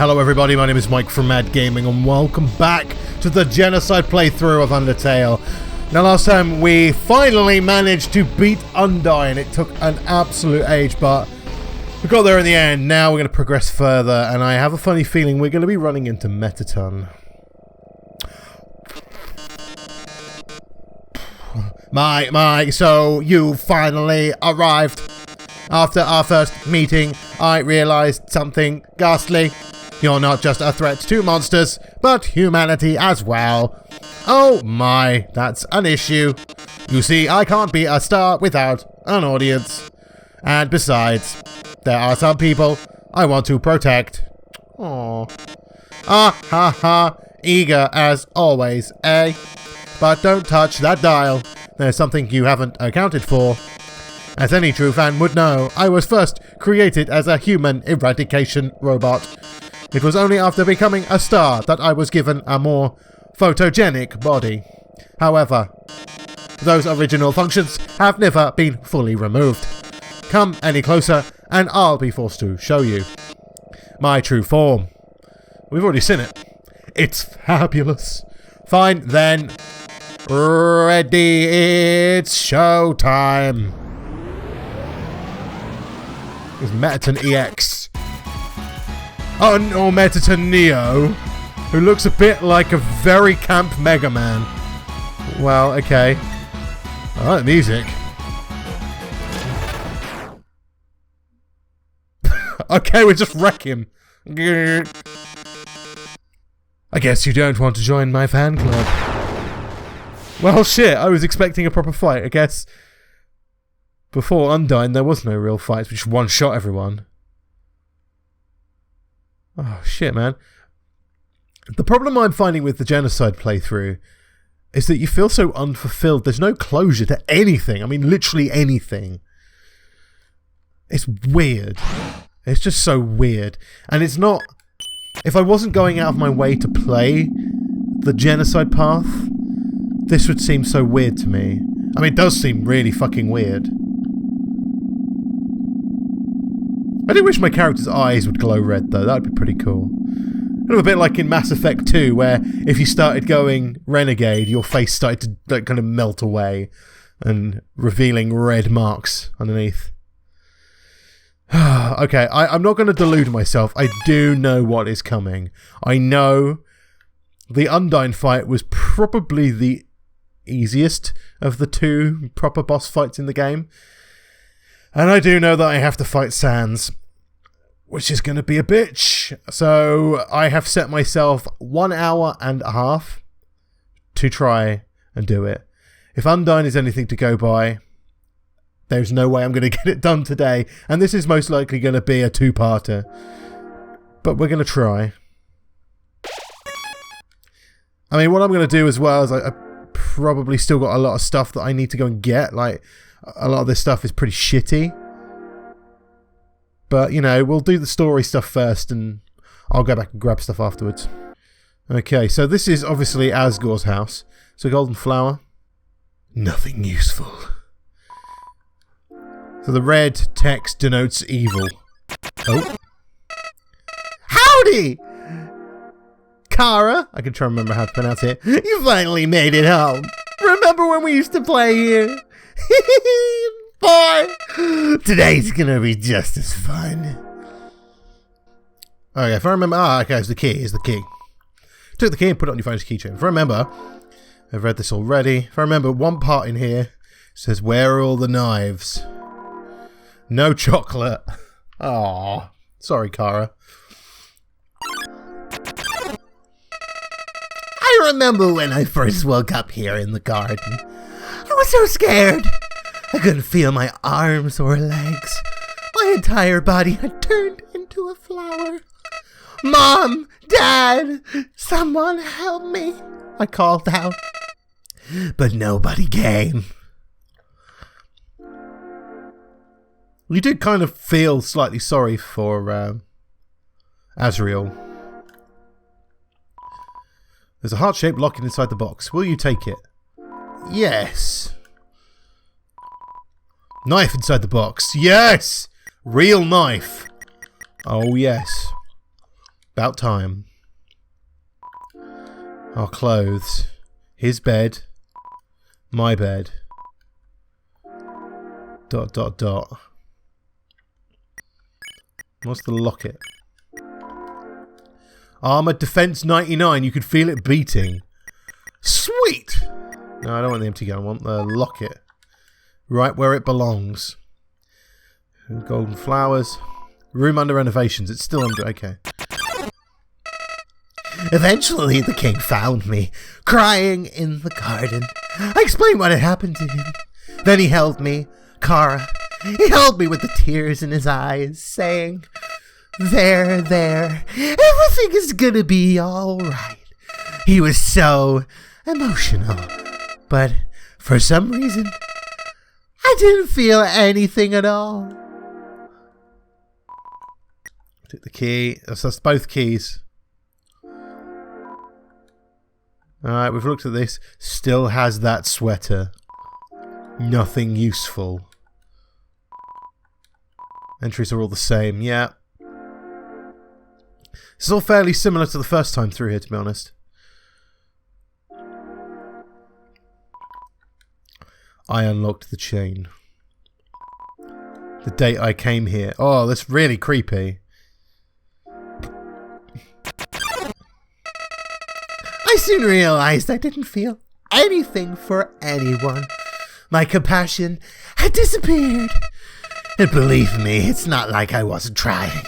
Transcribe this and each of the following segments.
Hello everybody, my name is Mike from m.a.d Gaming and welcome back to the Genocide playthrough of Undertale. Now last time we finally managed to beat Undyne. It took an absolute age, but we got there in the end. Now we're going to progress further and I have a funny feeling we're going to be running into m.a.d. Mike, so you finally arrived. After our first meeting, I realized something ghastly. You're not just a threat to monsters, but humanity as well. Oh my, that's an issue. You see, I can't be a star without an audience. And besides, there are some people I want to protect. Aww. Ah ha ha, eager as always, eh? But don't touch that dial. There's something you haven't accounted for. As any true fan would know, I was first created as a human eradication robot. It was only after becoming a star that I was given a more photogenic body. However, those original functions have never been fully removed. Come any closer and I'll be forced to show you my true form. We've already seen it. It's fabulous. Fine then. Ready, it's showtime. It's m.a.d EX. Oh no, m.a.d Neo, who looks a bit like a very camp Mega Man. Well, okay. I like the music. Okay, we just wreck him. I guess you don't want to join my fan club. Well, shit, I was expecting a proper fight. I guess before Undyne there was no real fights, we just one-shot everyone. Oh, shit, man. The problem I'm finding with the Genocide playthrough is that you feel so unfulfilled. There's no closure to anything. I mean, literally anything. It's weird. It's just so weird. And it's not... If I wasn't going out of my way to play the Genocide path, this would seem so weird to me. I mean, it does seem really fucking weird. I do wish my character's eyes would glow red, though. That would be pretty cool. Kind of a bit like in Mass Effect 2, where if you started going Renegade, your face started to like, kind of melt away and revealing red marks underneath. Okay, I'm not going to delude myself. I do know what is coming. I know the Undyne fight was probably the easiest of the two proper boss fights in the game. And I do know that I have to fight Sans, which is going to be a bitch. So I have set myself 1 hour and a half to try and do it. If Undyne is anything to go by, there's no way I'm going to get it done today. And this is most likely going to be a two-parter. But we're going to try. I mean, what I'm going to do as well is I probably still got a lot of stuff that I need to go and get. Like, a lot of this stuff is pretty shitty. But, you know, we'll do the story stuff first and I'll go back and grab stuff afterwards. Okay, so this is obviously Asgore's house. So golden flower. Nothing useful. So the red text denotes evil. Oh. Howdy! Kara, I can try and remember how to pronounce it. You finally made it home. Remember when we used to play here? Boy! Today's gonna be just as fun. Okay, if I remember... Ah, okay, it's the key. It's the key. Took the key and put it on your phone's keychain. If I remember... I've read this already. If I remember, one part in here says, where are all the knives? No chocolate. Aww. Sorry, Kara. I remember when I first woke up here in the garden. I was so scared. I couldn't feel my arms or legs. My entire body had turned into a flower. Mom! Dad! Someone help me! I called out. But nobody came. You did kind of feel slightly sorry for Azrael. There's a heart-shaped locket inside the box. Will you take it? Yes. Knife inside the box. Yes! Real knife. Oh, yes. About time. Our clothes. His bed. My bed. ... What's the locket? Armored defense 99. You could feel it beating. Sweet! No, I don't want the empty gun. I want the locket. Right where it belongs. Golden flowers. Room under renovations. It's still under... Okay. Eventually, the king found me, crying in the garden. I explained what had happened to him. Then he held me, Kara. He held me with the tears in his eyes, saying, there, everything is gonna be alright. He was so emotional, but for some reason, I didn't feel anything at all. Took the key. That's both keys. Alright, we've looked at this. Still has that sweater. Nothing useful. Entries are all the same, yeah. This is all fairly similar to the first time through here, to be honest. I unlocked the chain. The date I came here. Oh, that's really creepy. I soon realized I didn't feel anything for anyone. My compassion had disappeared. And believe me, it's not like I wasn't trying.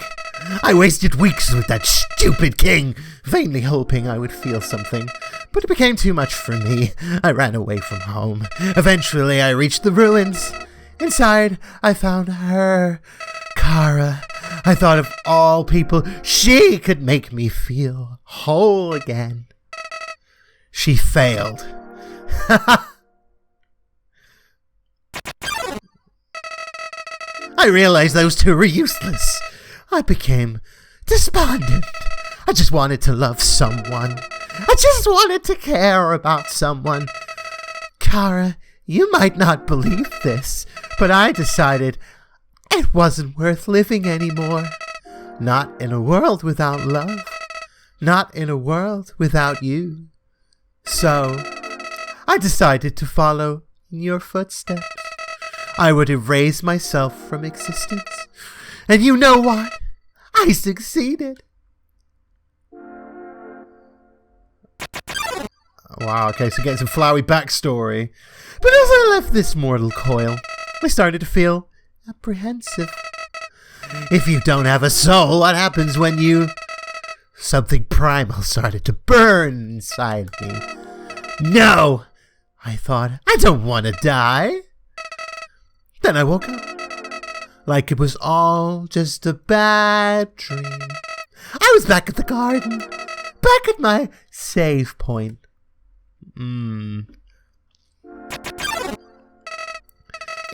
I wasted weeks with that stupid king, vainly hoping I would feel something. But it became too much for me. I ran away from home. Eventually, I reached the ruins. Inside, I found her, Kara. I thought of all people, she could make me feel whole again. She failed. I realized those two were useless. I became despondent. I just wanted to love someone. I just wanted to care about someone. Kara, you might not believe this, but I decided it wasn't worth living anymore. Not in a world without love. Not in a world without you. So, I decided to follow in your footsteps. I would erase myself from existence. And you know what? I succeeded. Wow, okay, so getting some flowery backstory. But as I left this mortal coil, I started to feel apprehensive. If you don't have a soul, what happens when you... Something primal started to burn inside me. No! I thought, I don't want to die. Then I woke up. Like it was all just a bad dream. I was back at the garden. Back at my save point.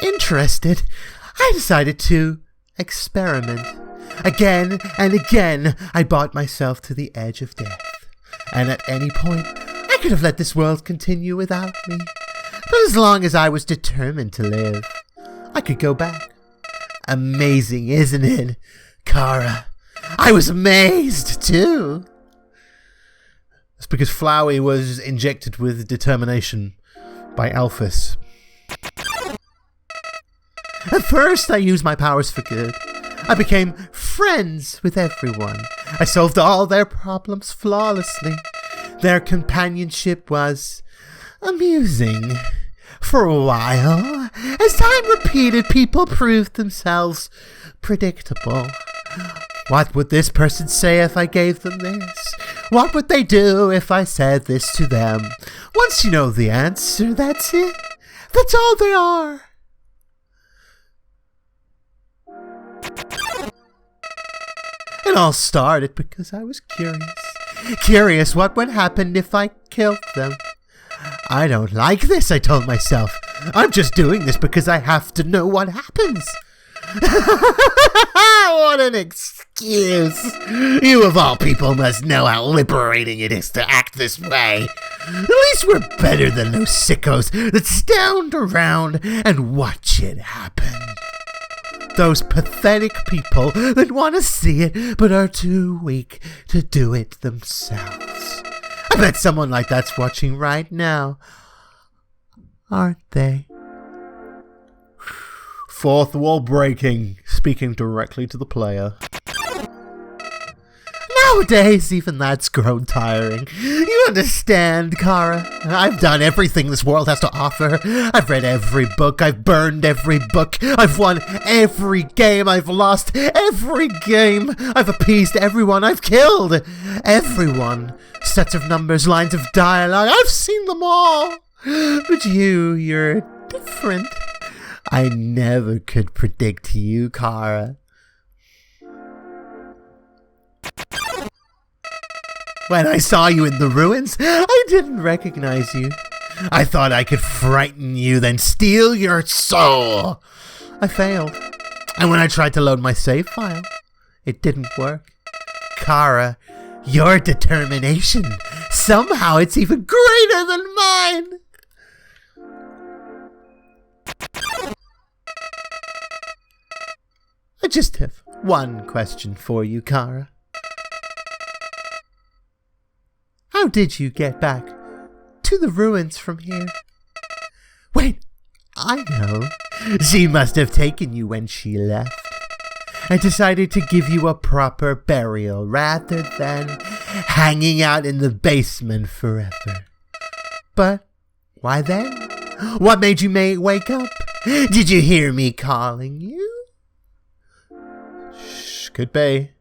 Interested, I decided to experiment. Again and again, I brought myself to the edge of death. And at any point, I could have let this world continue without me. But as long as I was determined to live, I could go back. Amazing, isn't it, Kara? I was amazed, too. That's because Flowey was injected with determination by Alphys. At first, I used my powers for good. I became friends with everyone. I solved all their problems flawlessly. Their companionship was amusing. For a while, as time repeated, people proved themselves predictable. What would this person say if I gave them this? What would they do if I said this to them? Once you know the answer, that's it. That's all they are. It all started because I was curious. Curious what would happen if I killed them. I don't like this, I told myself. I'm just doing this because I have to know what happens. What an excuse. You of all people must know how liberating it is to act this way. At least we're better than those sickos that stand around and watch it happen. those pathetic people that want to see it but are too weak to do it themselves. I bet someone like that's watching right now, aren't they? Fourth wall breaking, speaking directly to the player. Nowadays, even that's grown tiring. You understand, Kara? I've done everything this world has to offer. I've read every book. I've burned every book. I've won every game. I've lost every game. I've appeased everyone. I've killed everyone. Sets of numbers, lines of dialogue. I've seen them all. But you're different. I never could predict you, Kara. When I saw you in the ruins, I didn't recognize you. I thought I could frighten you, then steal your soul. I failed. And when I tried to load my save file, it didn't work. Kara, your determination, somehow it's even greater than mine. I just have one question for you, Kara. How did you get back to the ruins from here? Wait, I know. She must have taken you when she left and decided to give you a proper burial rather than hanging out in the basement forever. But why then? What made you wake up? Did you hear me calling you? Shh, could be.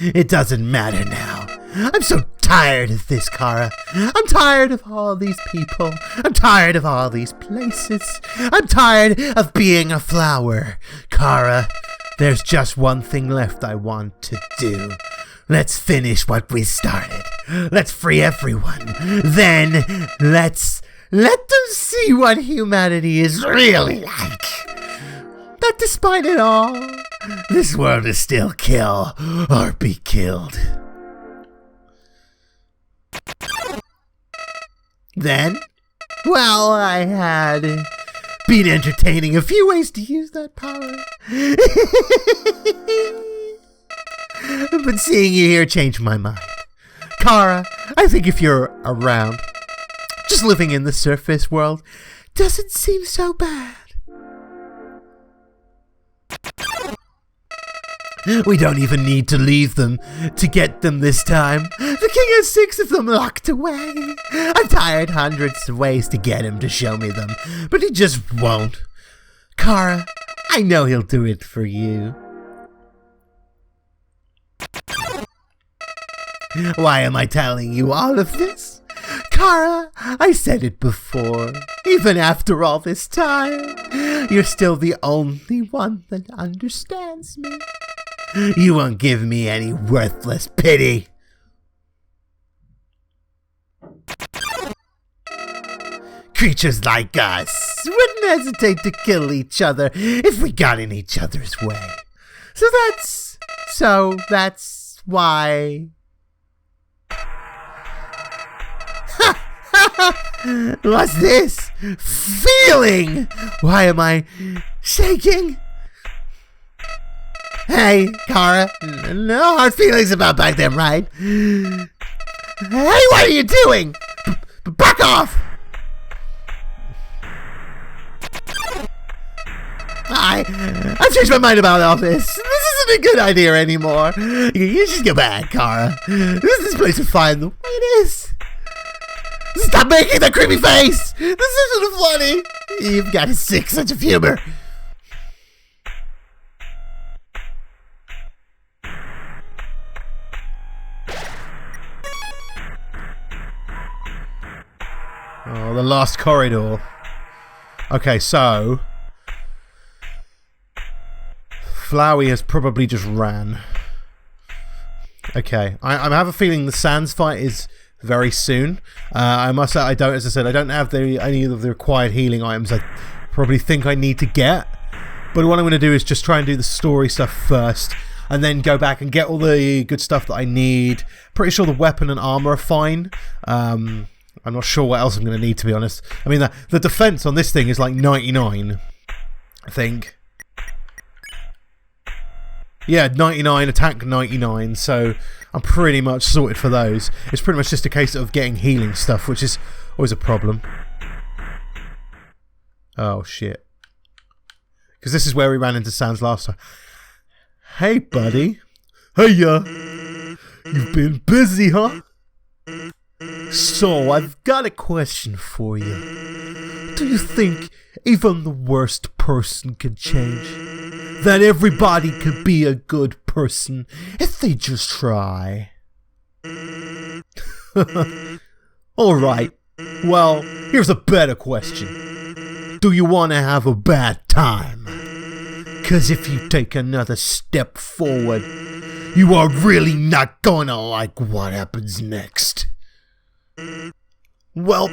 It doesn't matter now. I'm so tired of this, Kara. I'm tired of all these people. I'm tired of all these places. I'm tired of being a flower. Kara, there's just one thing left I want to do. Let's finish what we started. Let's free everyone. Then, let them see what humanity is really like. That despite it all, this world is still kill or be killed. Then, well, I had been entertaining a few ways to use that power. But seeing you here changed my mind. Kara, I think if you're around, just living in the surface world doesn't seem so bad. We don't even need to leave them to get them this time. The king has 6 of them locked away. I've tried hundreds of ways to get him to show me them, but he just won't. Kara, I know he'll do it for you. Why am I telling you all of this? Kara, I said it before. Even after all this time, you're still the only one that understands me. You won't give me any worthless pity. Creatures like us wouldn't hesitate to kill each other if we got in each other's way. So that's why... What's this? Feeling? Why am I shaking? Hey, Kara, no hard feelings about back then, right? Hey, what are you doing? Back off! I've changed my mind about all this. This isn't a good idea anymore. You should go back, Kara. This place is fine the way it is. Stop making that creepy face! This isn't funny! You've got a sick sense of humor. Oh, the last corridor. Okay, so... Flowey has probably just ran. Okay, I have a feeling the Sands fight is... very soon. I must say, as I said, I don't have any of the required healing items I probably think I need to get. But what I'm going to do is just try and do the story stuff first, and then go back and get all the good stuff that I need. Pretty sure the weapon and armor are fine. I'm not sure what else I'm going to need, to be honest. I mean, the defense on this thing is like 99. I think. Yeah, 99, attack 99, so I'm pretty much sorted for those. It's pretty much just a case of getting healing stuff, which is always a problem. Oh, shit. Because this is where we ran into Sans last time. Hey, buddy. Hey-ya. You've been busy, huh? So, I've got a question for you. Do you think even the worst person can change? That everybody could be a good person if they just try? Alright. Well, here's a better question. Do you want to have a bad time? 'Cause if you take another step forward, you are really not gonna like what happens next. Well,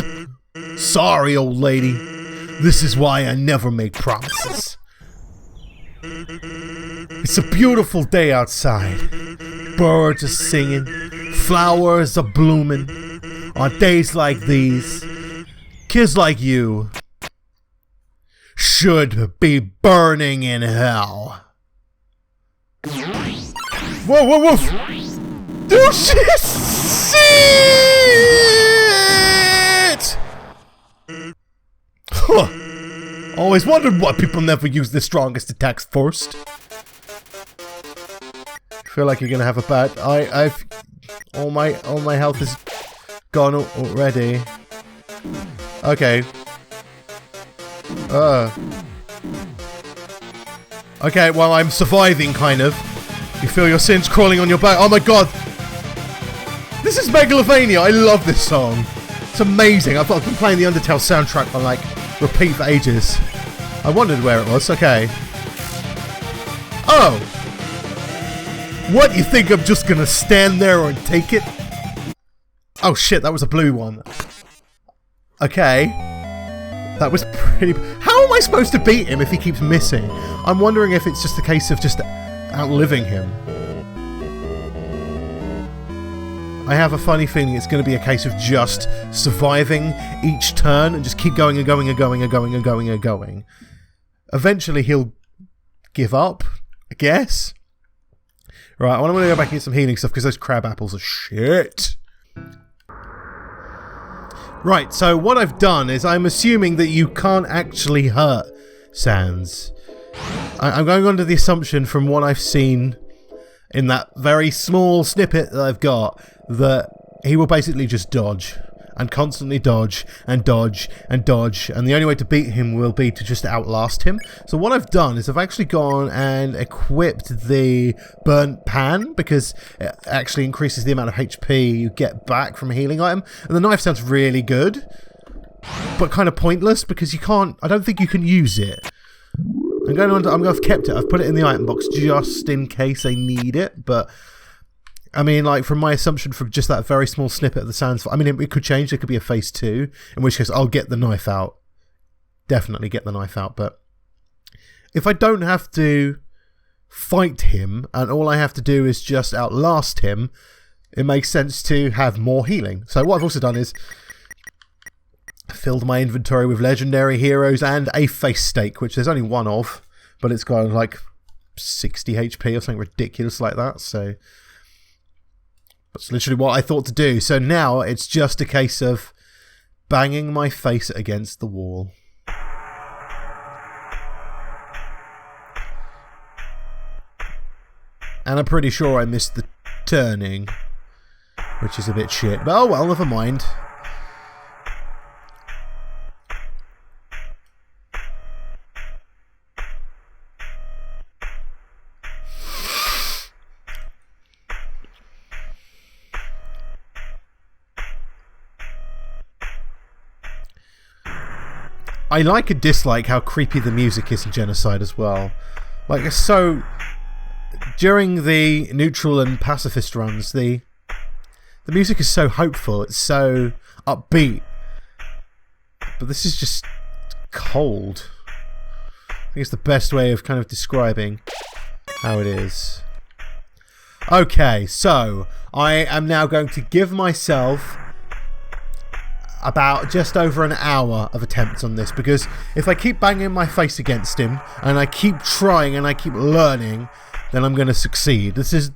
sorry, old lady. This is why I never make promises. It's a beautiful day outside. Birds are singing, flowers are blooming. On days like these, kids like you should be burning in hell. Whoa, whoa, whoa! Oh, shit! Huh. Always wondered why people never use the strongest attacks first. Feel like you're gonna have a bad. I've all my health is gone already. Okay. Okay, well, I'm surviving, kind of. You feel your sins crawling on your back. Oh my god! This is Megalovania! I love this song. It's amazing. I've been playing the Undertale soundtrack on, like, repeat for ages. I wondered where it was. Okay. Oh! What, you think I'm just gonna stand there and take it? Oh shit, that was a blue one. Okay. That was pretty... How am I supposed to beat him if he keeps missing? I'm wondering if it's just a case of just outliving him. I have a funny feeling it's going to be a case of just surviving each turn and just keep going and going and going and going and going and going. Eventually he'll give up, I guess. Right, I want to go back and get some healing stuff because those crab apples are shit. Right, so what I've done is I'm assuming that you can't actually hurt Sans. I'm going under the assumption from what I've seen in that very small snippet that I've got that he will basically just dodge and constantly dodge and dodge and dodge, and the only way to beat him will be to just outlast him. So what I've done is I've actually gone and equipped the burnt pan because it actually increases the amount of HP you get back from a healing item, and the knife sounds really good but kind of pointless because you can't, I don't think you can use it. I've kept it, I've put it in the item box just in case I need it, but I mean, like, from my assumption from just that very small snippet of the sounds, I mean, it could change, there could be a phase 2, in which case I'll get the knife out. Definitely get the knife out, but if I don't have to fight him, and all I have to do is just outlast him, it makes sense to have more healing. So what I've also done is filled my inventory with legendary heroes and a face stake, which there's only one of, but it's got like 60 HP or something ridiculous like that, so that's literally what I thought to do. So now it's just a case of banging my face against the wall. And I'm pretty sure I missed the turning, which is a bit shit, but oh well, never mind. I like and dislike how creepy the music is in Genocide as well. Like, it's so... During the neutral and pacifist runs, the music is so hopeful, it's so upbeat. But this is just cold. I think it's the best way of kind of describing how it is. Okay, so I am now going to give myself about just over an hour of attempts on this, because if I keep banging my face against him and I keep trying and I keep learning, then I'm going to succeed. This is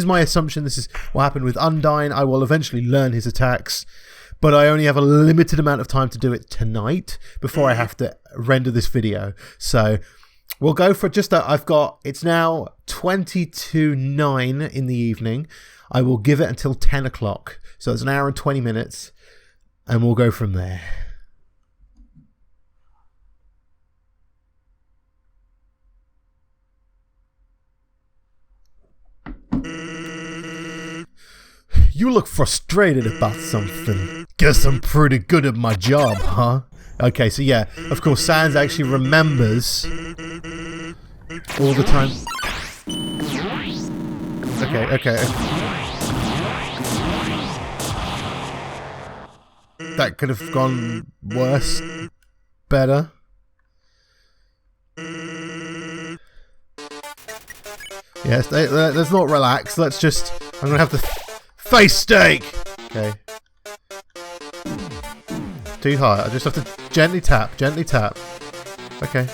my assumption. This is what happened with Undyne. I will eventually learn his attacks, but I only have a limited amount of time to do it tonight before I have to render this video. So we'll go for just that. It's now 9:22 in the evening. I will give it until 10 o'clock. So it's an hour and 20 minutes, and we'll go from there. You look frustrated about something. Guess I'm pretty good at my job, huh? Okay, so yeah, of course, Sans actually remembers all the time. Okay. That could have gone worse. Better. Yes, let's not relax. Let's just... I'm gonna have the face steak! Okay. Too high. I just have to gently tap. Okay.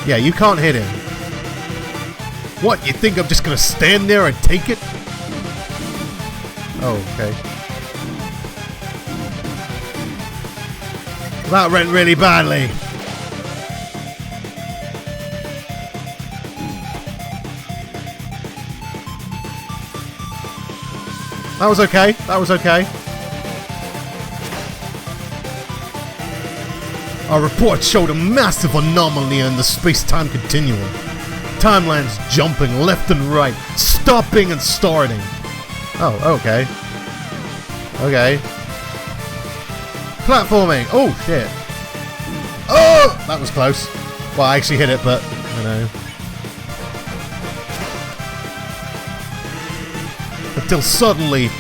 Yeah, you can't hit him. What, you think I'm just gonna stand there and take it? Oh, okay. That went really badly. That was okay. Our report showed a massive anomaly in the space-time continuum. Timelines jumping left and right, stopping and starting. Oh, okay. Okay. Platforming! Oh, shit. Oh! That was close. Well, I actually hit it, but, I know. Until suddenly,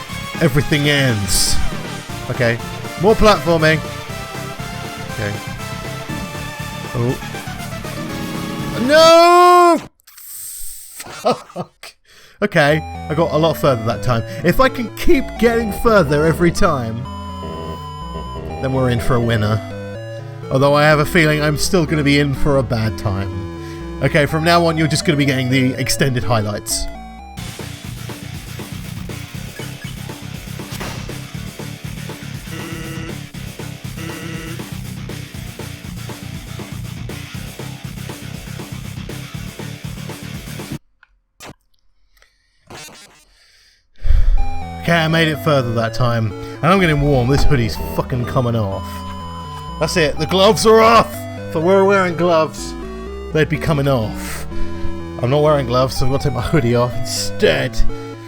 everything ends. Okay. More platforming. Okay. Oh. No! Fuck. Okay, I got a lot further that time. If I can keep getting further every time, then we're in for a winner. Although I have a feeling I'm still going to be in for a bad time. Okay, from now on you're just going to be getting the extended highlights. Okay, I made it further that time. And I'm getting warm. This hoodie's fucking coming off. That's it. The gloves are off! If I were wearing gloves, they'd be coming off. I'm not wearing gloves, so I've got to take my hoodie off instead.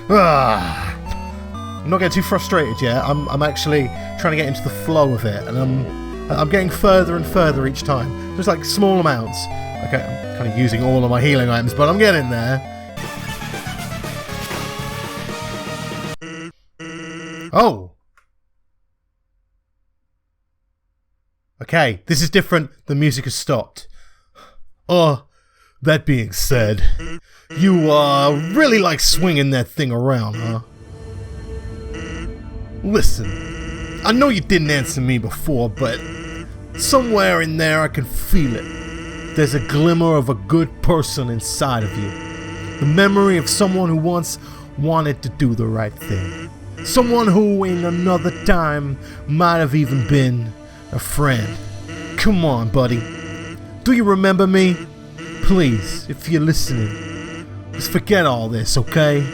I'm not getting too frustrated yet. I'm actually trying to get into the flow of it, and I'm getting further and further each time. Just like small amounts. Okay, I'm kind of using all of my healing items, but I'm getting there. Oh! Okay, this is different. The music has stopped. Oh, that being said, you really like swinging that thing around, huh? Listen, I know you didn't answer me before, but somewhere in there I can feel it. There's a glimmer of a good person inside of you. The memory of someone who once wanted to do the right thing. Someone who in another time might have even been a friend. Come on, buddy. Do you remember me? Please, if you're listening, just forget all this, okay?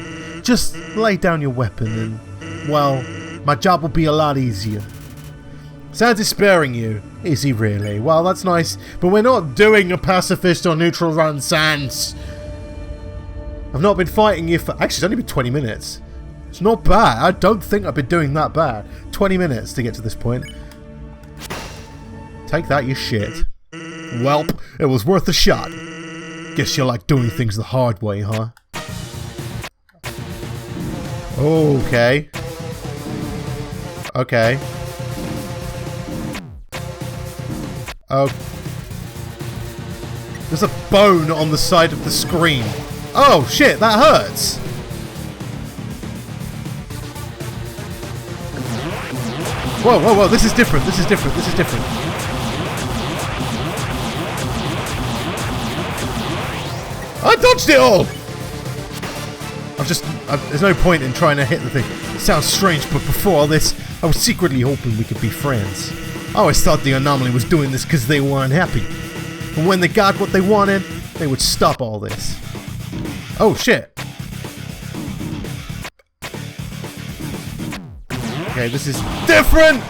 Just lay down your weapon and, well, my job will be a lot easier. Sans is sparing you. Is he really? Well, that's nice, but we're not doing a pacifist or neutral run, Sans. I've not been fighting you for... Actually, it's only been 20 minutes. It's not bad. I don't think I've been doing that bad. 20 minutes to get to this point. Take that, you shit. Welp, it was worth a shot. Guess you like doing things the hard way, huh? Okay. Okay. Oh. There's a bone on the side of the screen. Oh, shit, that hurts. Whoa, whoa, whoa, this is different, this is different, this is different. I dodged it all! There's no point in trying to hit the thing. It sounds strange, but before all this, I was secretly hoping we could be friends. I always thought the anomaly was doing this because they were unhappy. And when they got what they wanted, they would stop all this. Oh, shit. Okay, this is different!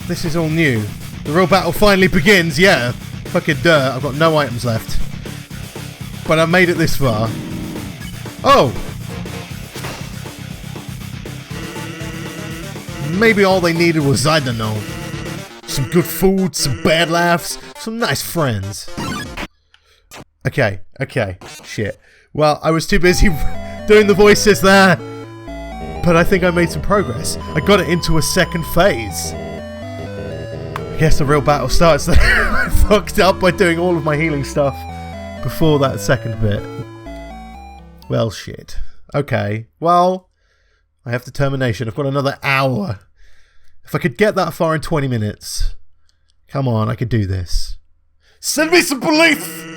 This is all new. The real battle finally begins, yeah. Fucking duh, I've got no items left. But I made it this far. Oh! Maybe all they needed was, I don't know, some good food, some bad laughs, some nice friends. Okay, okay, shit. Well, I was too busy doing the voices there. But I think I made some progress. I got it into a second phase. I guess the real battle starts there. I fucked up by doing all of my healing stuff before that second bit. Well, shit. Okay, well, I have determination. I've got another hour. If I could get that far in 20 minutes. Come on, I could do this. Send me some police!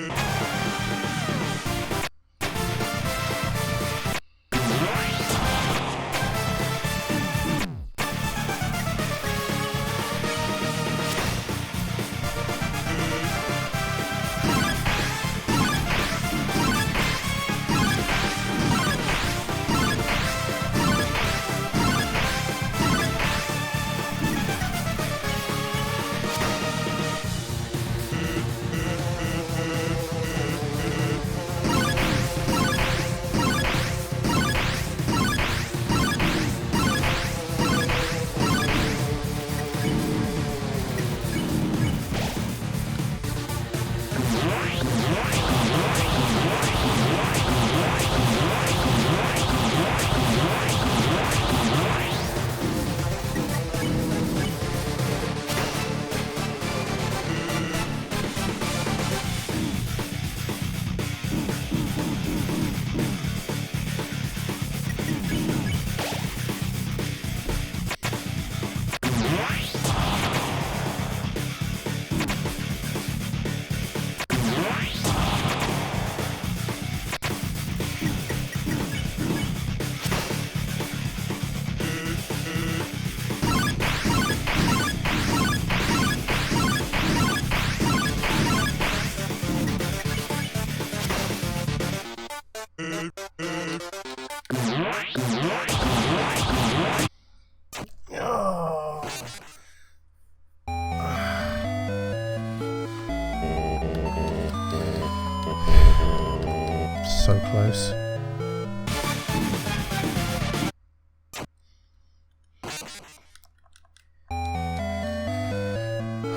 So close.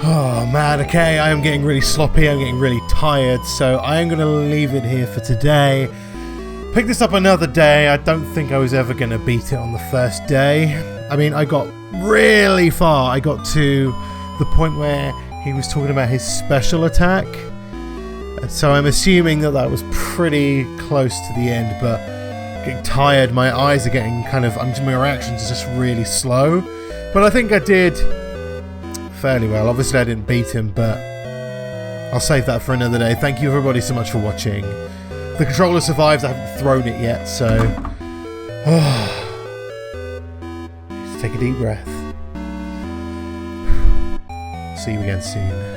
Oh man, okay, I am getting really sloppy, I'm getting really tired, so I am going to leave it here for today. Pick this up another day. I don't think I was ever going to beat it on the first day. I mean, I got really far. I got to the point where he was talking about his special attack. So I'm assuming that that was pretty close to the end, but getting tired, my eyes are getting kind of, my reactions are just really slow. But I think I did fairly well. Obviously I didn't beat him, but I'll save that for another day. Thank you everybody so much for watching. The controller survives, I haven't thrown it yet, so just take a deep breath. See you again soon.